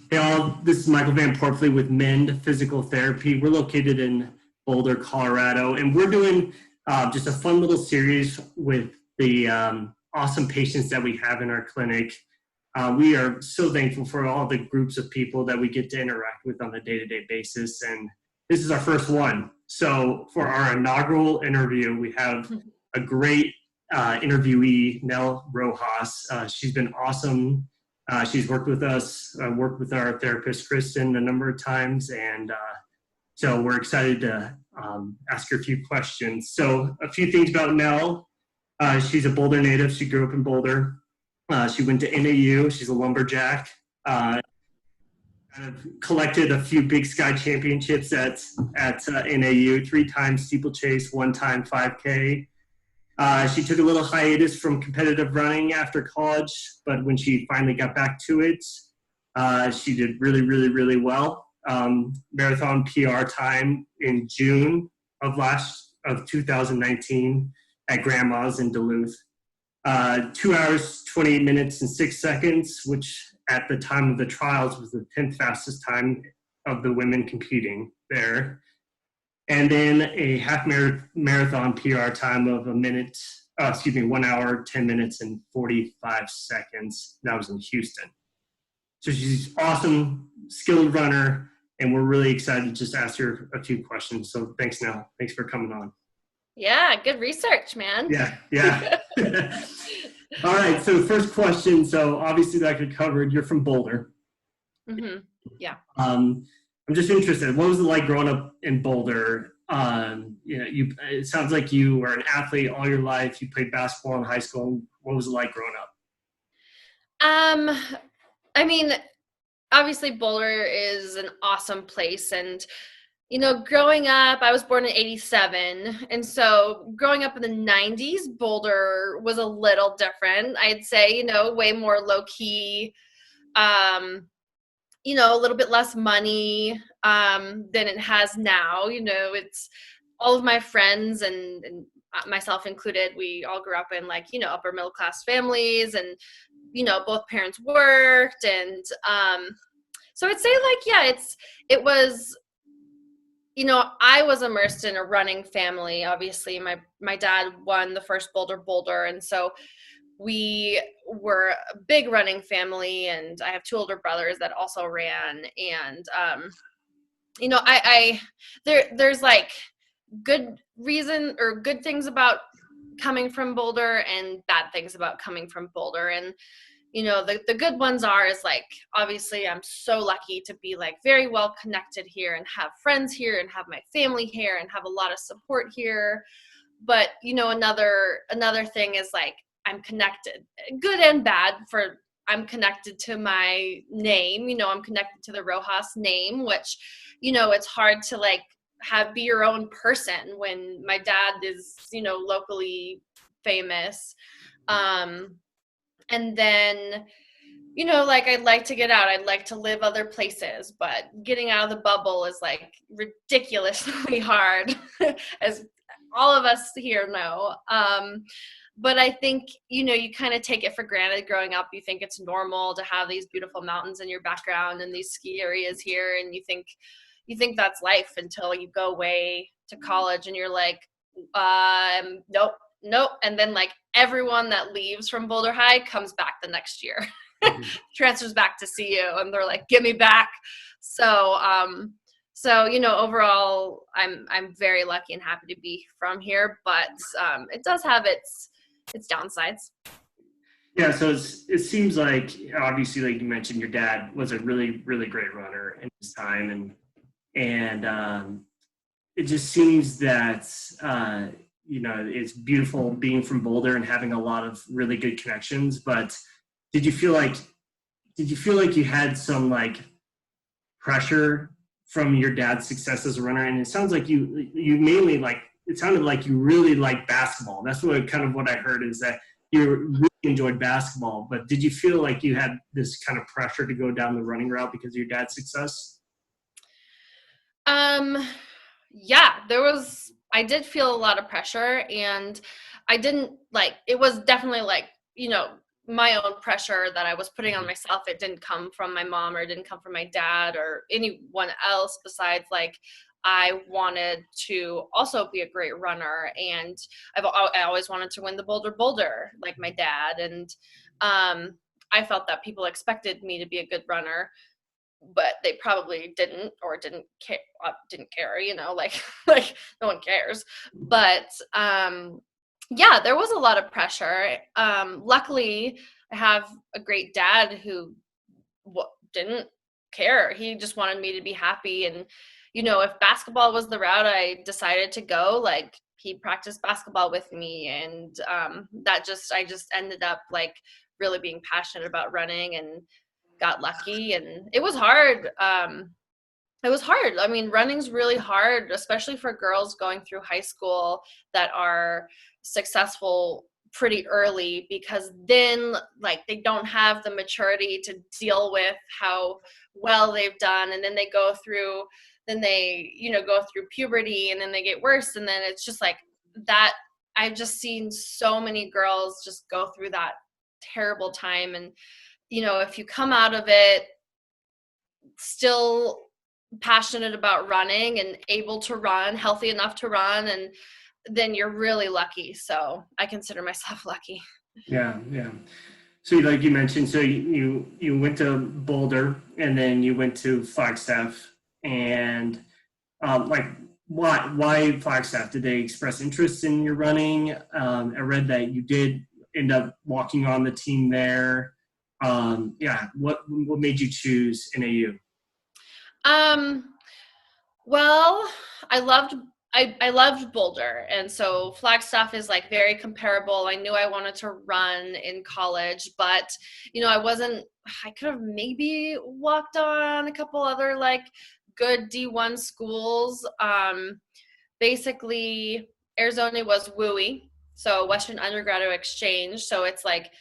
Hey all, this is Michael Van Porpley with Mend Physical Therapy. We're located in Boulder, Colorado, and we're doing just a fun little series with the awesome patients that we have in our clinic. We are so thankful for all the groups of people that we get to interact with on a day-to-day basis, and this is our first one. So for our inaugural interview, we have a great interviewee, Nell Rojas. She's been awesome. She's worked with us, worked with our therapist, Kristen, a number of times, and so we're excited to ask her a few questions. So a few things about Nell. She's a Boulder native. She grew up in Boulder. She went to NAU. She's a lumberjack. Kind of collected a few Big Sky championships at NAU, 3 times steeplechase, 1 time 5K. She took a little hiatus from competitive running after college, but when she finally got back to it, she did really, really, really well. Marathon PR time in June of 2019 at Grandma's in Duluth. 2 hours, 28 minutes, and 6 seconds, which at the time of the trials was the 10th fastest time of the women competing there. And then a half marathon PR time of 1 hour, 10 minutes, and 45 seconds. That was in Houston. So she's awesome, skilled runner, and we're really excited to just ask her a few questions. So thanks, Nell. Thanks for coming on. Yeah, good research, man. Yeah. All right, so first question. So obviously like we covered, you're from Boulder. Mm-hmm. Yeah. I'm just interested. What was it like growing up in Boulder? It sounds like you were an athlete all your life. You played basketball in high school. What was it like growing up? I mean, obviously Boulder is an awesome place, and growing up, I was born in 87, and so growing up in the 90s, Boulder was a little different. I'd say, way more low key. A little bit less money than it has now. It's all of my friends and myself included, we all grew up in upper middle class families, and both parents worked, and so I'd say it was, I was immersed in a running family. Obviously my dad won the first Boulder, and so we were a big running family, and I have 2 older brothers that also ran. And there's like good reason or good things about coming from Boulder and bad things about coming from Boulder. And the good ones is obviously I'm so lucky to be very well connected here and have friends here and have my family here and have a lot of support here. But another thing is I'm connected, good and bad. I'm connected to my name, I'm connected to the Rojas name, which, it's hard to be your own person when my dad is, locally famous. And then, I'd like to get out. I'd like to live other places, but getting out of the bubble is ridiculously hard, as all of us here know. But I think, you kind of take it for granted growing up. You think it's normal to have these beautiful mountains in your background and these ski areas here. And you think that's life until you go away to college and you're nope. And then everyone that leaves from Boulder High comes back the next year, transfers back to CU, and they're get me back. So, overall, I'm very lucky and happy to be from here, but it does have its downsides. Yeah, so it seems like, obviously, like you mentioned, your dad was a really, really great runner in his time, and it just seems that it's beautiful being from Boulder and having a lot of really good connections. But did you feel like you had some pressure from your dad's success as a runner? And it sounds like you mainly it sounded like you really liked basketball. That's what I heard, is that you really enjoyed basketball. But did you feel like you had this kind of pressure to go down the running route because of your dad's success? Yeah, I did feel a lot of pressure, and I didn't it was definitely my own pressure that I was putting on myself. It didn't come from my mom, or it didn't come from my dad or anyone else besides like, I wanted to also be a great runner, and I always wanted to win the Boulder like my dad. And I felt that people expected me to be a good runner, but they probably didn't, or didn't care, you know, like like no one cares. But yeah, there was a lot of pressure. Luckily, I have a great dad who didn't care. He just wanted me to be happy. And, you know, if basketball was the route I decided to go, like, he practiced basketball with me. And I just ended up like really being passionate about running, and got lucky. And it was hard. It was hard. I mean, running's really hard, especially for girls going through high school that are successful pretty early, because then like they don't have the maturity to deal with how well they've done. And then they you know, go through puberty, and then they get worse. And then it's just like that. I've just seen so many girls just go through that terrible time. And, you know, if you come out of it still passionate about running and able to run, healthy enough to run, and then you're really lucky. So I consider myself lucky. Yeah, yeah. So like you mentioned, so you went to Boulder, and then you went to Flagstaff, and like why Flagstaff? Did they express interest in your running? I read that you did end up walking on the team there. Yeah, what made you choose NAU? Well, I loved Boulder, and so Flagstaff is like very comparable. I knew I wanted to run in college, but you know, I could have maybe walked on a couple other like good D1 schools. Basically Arizona was WUI, so Western Undergraduate Exchange. So it's like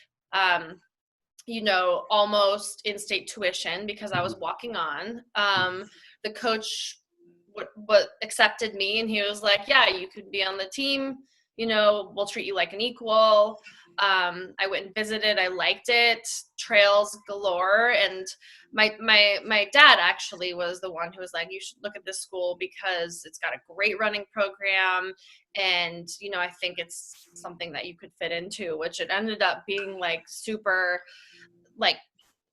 you know, almost in-state tuition because I was walking on. The coach what accepted me, and he was like, yeah, you could be on the team, you know, we'll treat you like an equal. I went and visited. I liked it. Trails galore. And my dad actually was the one who was like, you should look at this school because it's got a great running program, and you know, I think it's something that you could fit into, which it ended up being like super like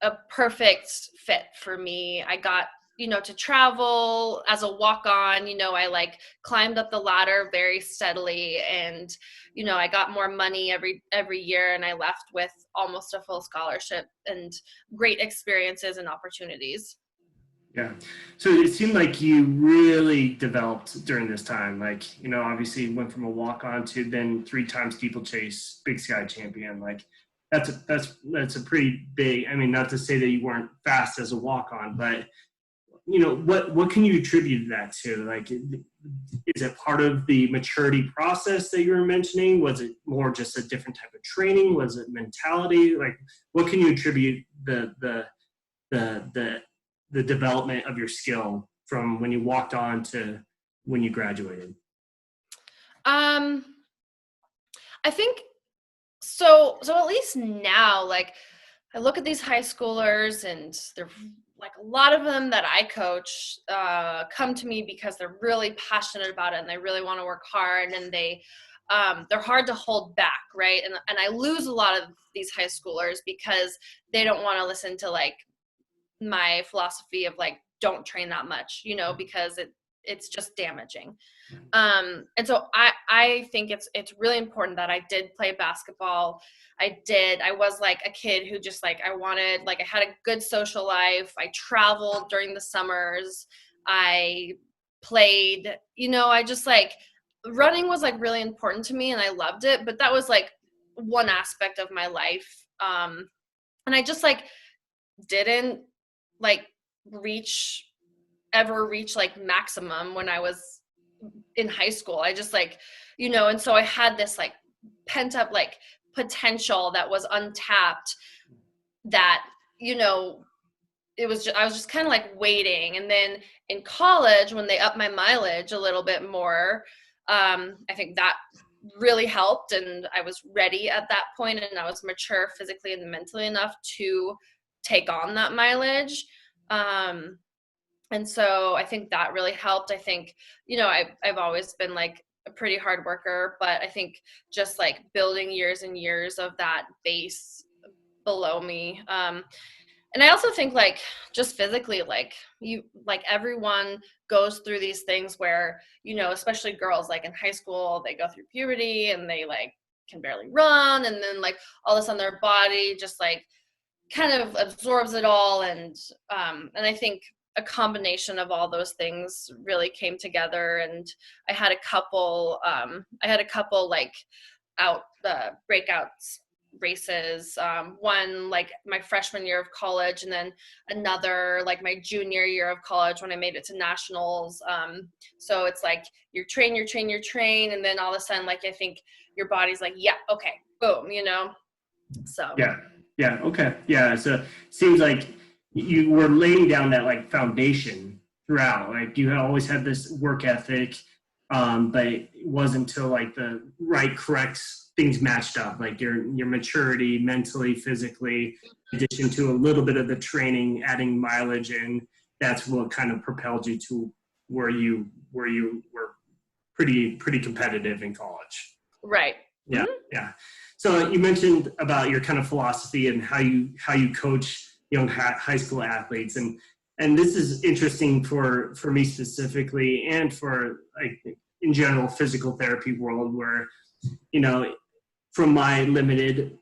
a perfect fit for me. I got, you know, to travel as a walk-on. You know, I like climbed up the ladder very steadily, and you know, I got more money every year, and I left with almost a full scholarship and great experiences and opportunities. Yeah. So it seemed like you really developed during this time. Like, you know, obviously you went from a walk on to then 3 times steeplechase, Big Sky champion. Like that's a pretty big, I mean, not to say that you weren't fast as a walk on, but you know, what can you attribute that to? Like, is it part of the maturity process that you were mentioning? Was it more just a different type of training? Was it mentality? Like, what can you attribute the development of your skill from when you walked on to when you graduated? Um, I think so. So at least now, like I look at these high schoolers, and they're like a lot of them that I coach come to me because they're really passionate about it, and they really want to work hard, and they're hard to hold back, right? And I lose a lot of these high schoolers because they don't want to listen to like my philosophy of like, don't train that much, you know, because it's just damaging. And so I think it's really important that I did play basketball. I was like a kid who just like, I had a good social life. I traveled during the summers. I played, you know, I just like, running was like really important to me, and I loved it, but that was like one aspect of my life. And I just like didn't like ever reach like maximum when I was in high school. I just like, you know, and so I had this like pent up like potential that was untapped, that, you know, I was just kind of like waiting. And then in college, when they upped my mileage a little bit more, I think that really helped, and I was ready at that point, and I was mature physically and mentally enough to take on that mileage. And so I think that really helped. I think, I've always been like a pretty hard worker, but I think just like building years and years of that base below me. And I also think like just physically, like everyone goes through these things where, especially girls, like in high school, they go through puberty and they like can barely run. And then like all of a sudden their body just like kind of absorbs it all. And I think a combination of all those things really came together. And I had a couple like breakouts races, one like my freshman year of college, and then another like my junior year of college when I made it to nationals. So it's like you train, and then all of a sudden, like, I think your body's like, yeah, okay, boom, so Yeah. Okay. Yeah. So it seems like you were laying down that like foundation throughout. Like you had always had this work ethic, but it wasn't until like the right, correct things matched up, like your maturity mentally, physically, in addition to a little bit of the training, adding mileage in. That's what kind of propelled you to where you were pretty competitive in college. right. Yeah. Yeah. So you mentioned about your kind of philosophy and how you coach young high school athletes, and this is interesting for me specifically, and for like in general physical therapy world, where from my limited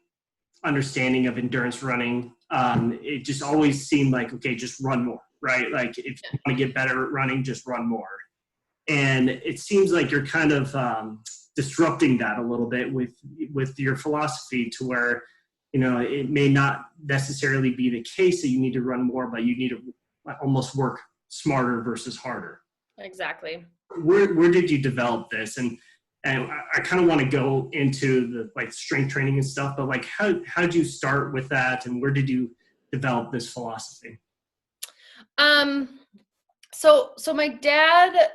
understanding of endurance running, it just always seemed like, okay, just run more, right? Like if you want to get better at running, just run more. And it seems like you're kind of disrupting that a little bit with your philosophy, to where it may not necessarily be the case that you need to run more, but you need to almost work smarter versus harder. Exactly. Where did you develop this? And I kind of want to go into the like strength training and stuff, but like how did you start with that, and where did you develop this philosophy? So my dad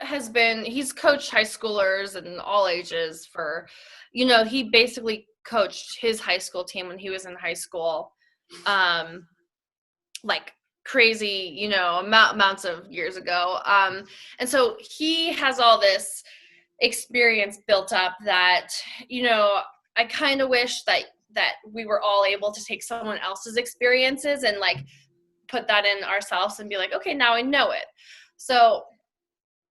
he's coached high schoolers and all ages for, he basically coached his high school team when he was in high school, like crazy, amounts of years ago. And so he has all this experience built up that, I kind of wish that we were all able to take someone else's experiences and like put that in ourselves and be like, okay, now I know it. So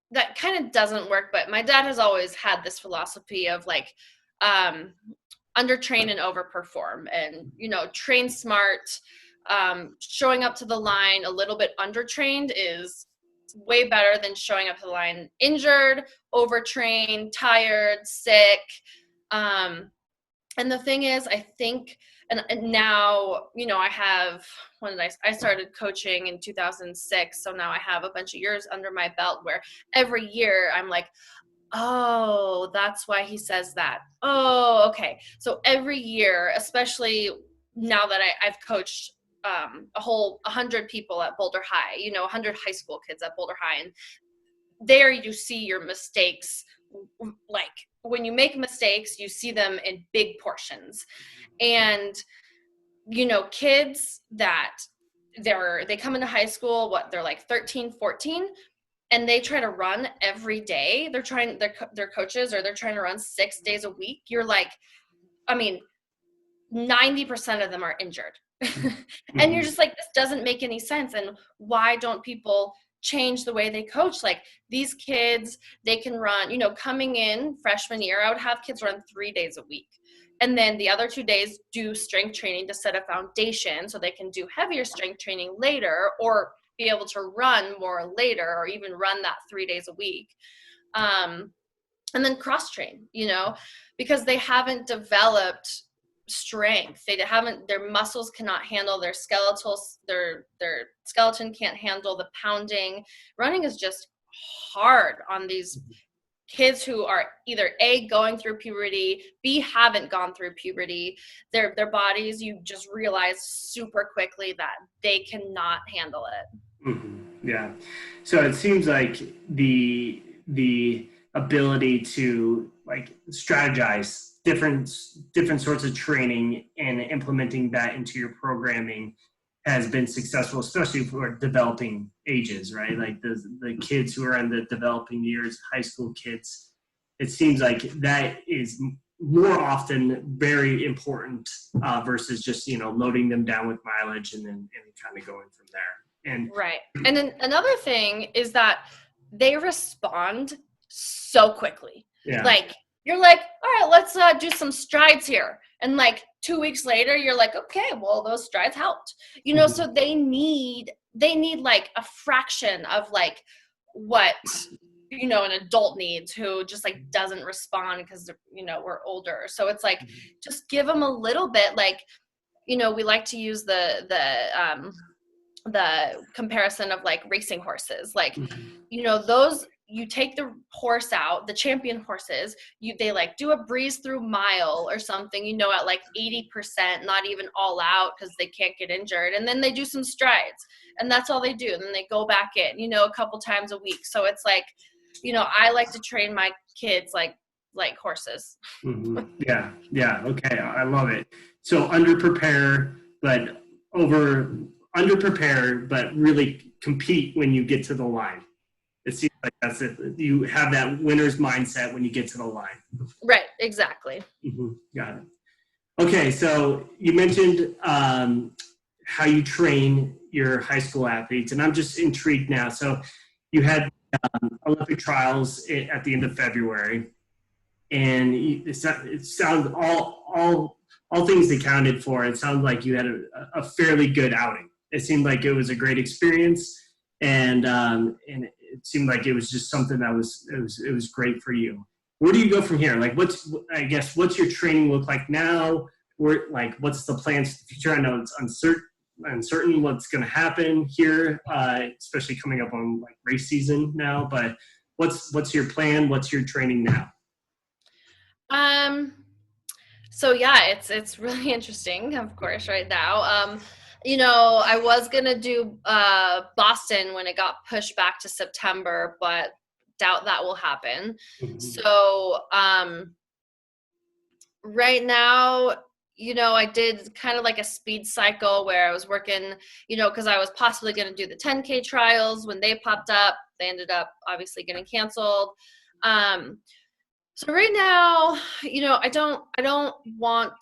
that kind of doesn't work, but my dad has always had this philosophy of like, undertrain and overperform, and, train smart. Showing up to the line a little bit undertrained is way better than showing up to the line injured, overtrained, tired, sick. And the thing is, I think, and now, I have, I started coaching in 2006. So now I have a bunch of years under my belt where every year I'm like, oh, that's why he says that. Oh, okay. So every year, especially now that I've coached a whole 100 people at Boulder High, 100 high school kids at Boulder High, and there you see your mistakes. Like when you make mistakes, you see them in big portions. And kids that they come into high school, they're like 13, 14, and they try to run every day. Their coaches, or they're trying to run 6 days a week. You're like, I mean, 90% of them are injured. And you're just like, this doesn't make any sense. And why don't people change the way they coach? Like these kids, they can run, coming in freshman year, I would have kids run 3 days a week. And then the other 2 days do strength training to set a foundation so they can do heavier strength training later, or be able to run more later, or even run that 3 days a week. And then cross train, because they haven't developed strength. Their muscles cannot handle their their skeleton can't handle the pounding. Running is just hard on these kids who are either A, going through puberty, B, haven't gone through puberty. Their bodies, you just realize super quickly that they cannot handle it. Mm-hmm. Yeah. So it seems like the ability to like strategize different sorts of training and implementing that into your programming has been successful, especially for developing ages, right? Like the kids who are in the developing years, high school kids. It seems like that is more often very important versus just, loading them down with mileage and kind of going from there. And right. And then another thing is that they respond so quickly. yeah. Like, you're like, all right, let's do some strides here. And like 2 weeks later, you're like, okay, well, those strides helped. So they need like a fraction of like what, an adult needs, who just like doesn't respond because, we're older. So it's like, just give them a little bit. Like, we like to use the comparison of like racing horses. Like, those, you take the horse out, the champion horses, they like do a breeze through mile or something, at like 80%, not even all out because they can't get injured. And then they do some strides and that's all they do. And then they go back in, a couple times a week. So it's like, I like to train my kids like horses. Mm-hmm. Yeah. Yeah. Okay. I love it. So underprepare, but underprepare, but really compete when you get to the line. It seems like that's it. You have that winner's mindset when you get to the line. Right. Exactly. Mm-hmm. Got it. Okay. So you mentioned how you train your high school athletes, and I'm just intrigued now. So you had Olympic trials at the end of February, and it sounds all things accounted for. It sounds like you had a fairly good outing. It seemed like it was a great experience, and it seemed like it was just something that was great for you. Where do you go from here? Like, what's your training look like now? What's the plans for the future? I know it's uncertain what's going to happen here, especially coming up on like race season now. But what's your plan? What's your training now? So yeah, it's really interesting, of course, right now. I was gonna do Boston when it got pushed back to September, but doubt that will happen. Mm-hmm. So right now, I did kind of like a speed cycle where I was working, because I was possibly going to do the 10K trials. When they popped up, they ended up obviously getting canceled. So right now, I don't want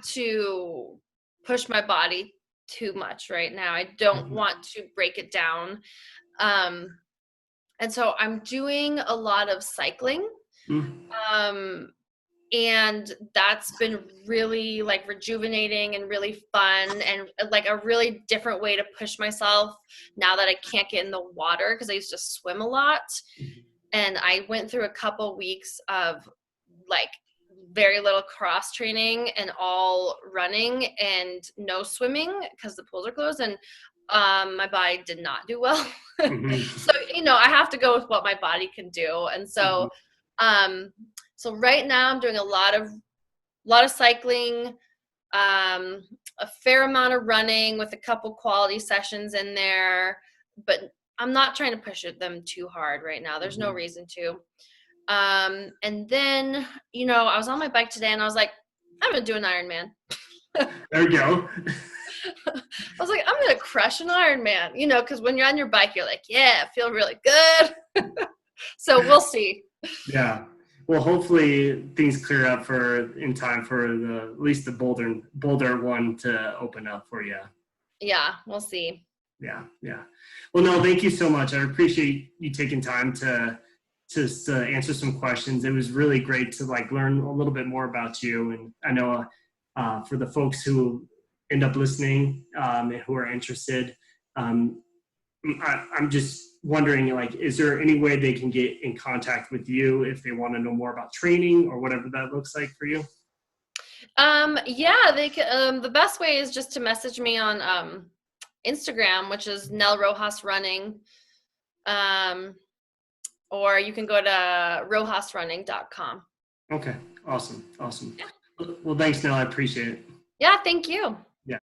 to push my body too much right now. I don't want to break it down. And so I'm doing a lot of cycling. And that's been really like rejuvenating and really fun and like a really different way to push myself now that I can't get in the water, because I used to swim a lot. And I went through a couple weeks of like very little cross training and all running and no swimming because the pools are closed, and my body did not do well. So I have to go with what my body can do. And so so right now I'm doing a lot of cycling, a fair amount of running with a couple quality sessions in there, but I'm not trying to push them too hard right now. There's no reason to. And then, I was on my bike today and I was like, I'm going to do an Ironman. There you go. I was like, I'm going to crush an Ironman, because when you're on your bike, you're like, yeah, I feel really good. So we'll see. Yeah. Well, hopefully things clear up in time for at least the Boulder one to open up for you. Yeah, we'll see. Yeah. Well, no, thank you so much. I appreciate you taking time to answer some questions. It was really great to like learn a little bit more about you. And I know for the folks who end up listening who are interested, I'm just wondering, like, is there any way they can get in contact with you if they want to know more about training or whatever that looks like for you? Yeah, they can. The best way is just to message me on Instagram, which is Nell Rojas Running. Or you can go to rojasrunning.com. Okay. Awesome. Well, thanks, Nell. I appreciate it. Yeah, thank you.